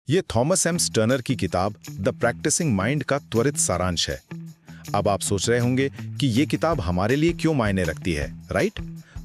ये Thomas M sterner की किताब द प्रैक्टिसिंग माइंड का त्वरित सारांश है। अब आप सोच रहे होंगे कि ये किताब हमारे लिए क्यों मायने रखती है, राइट?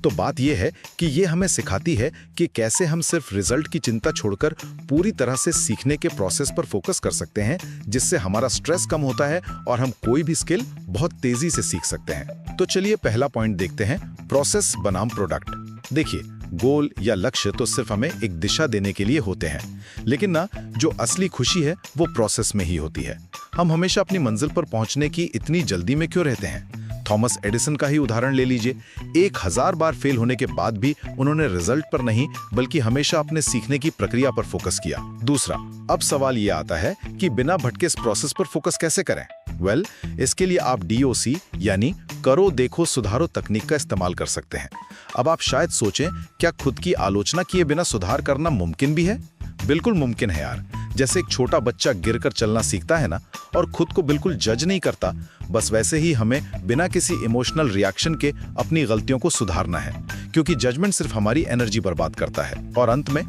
तो बात यह है कि ये हमें सिखाती है कि कैसे हम सिर्फ रिजल्ट की चिंता छोड़कर पूरी तरह से सीखने के प्रोसेस पर फोकस कर सकते हैं, जिससे हमारा स्ट्रेस कम होता है और हम कोई भी स्किल बहुत तेजी से सीख सकते हैं। तो चलिए पहला पॉइंट देखते हैं, प्रोसेस बनाम प्रोडक्ट। देखिए, गोल या लक्ष्य तो सिर्फ हमें एक दिशा देने के लिए होते हैं, लेकिन ना जो असली खुशी है वो प्रोसेस में ही होती है। हम हमेशा अपनी मंजिल पर पहुंचने की इतनी जल्दी में क्यों रहते हैं? थॉमस एडिसन का ही उदाहरण ले लीजिए। 1000 बार फेल होने के बाद भी उन्होंने रिजल्ट पर नहीं बल्कि हमेशा अपने सीखने की प्रक्रिया पर फोकस किया। दूसरा, अब सवाल ये आता है कि बिना भटके इस प्रोसेस पर फोकस कैसे करें? इसके लिए आप DOC यानी करो देखो सुधारो तकनीक का इस्तेमाल कर सकते हैं। अब आप शायद सोचें, क्या खुद की आलोचना किए बिना सुधार करना मुमकिन भी है? बिल्कुल मुमकिन है यार। जैसे एक छोटा बच्चा गिरकर चलना सीखता है ना, और खुद को बिल्कुल जज नहीं करता, बस वैसे ही हमें बिना किसी इमोशनल रिएक्शन के अपनी गलतियों को सुधारना है, क्योंकि जजमेंट सिर्फ हमारी एनर्जी बर्बाद करता है। और अंत में,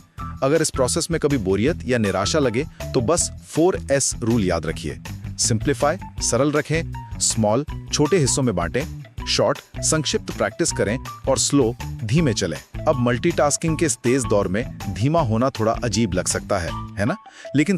अगर इस प्रोसेस में कभी बोरियत या निराशा लगे तो बस 4S रूल याद रखिए। सिंप्लीफाई, सरल रखें, स्मॉल, छोटे हिस्सों में बांटें, शॉर्ट, संक्षिप्त प्रैक्टिस करें, और स्लो, धीमे चलें। अब मल्टीटास्किंग के इस तेज दौर में धीमा होना थोड़ा अजीब लग सकता है ना? लेकिन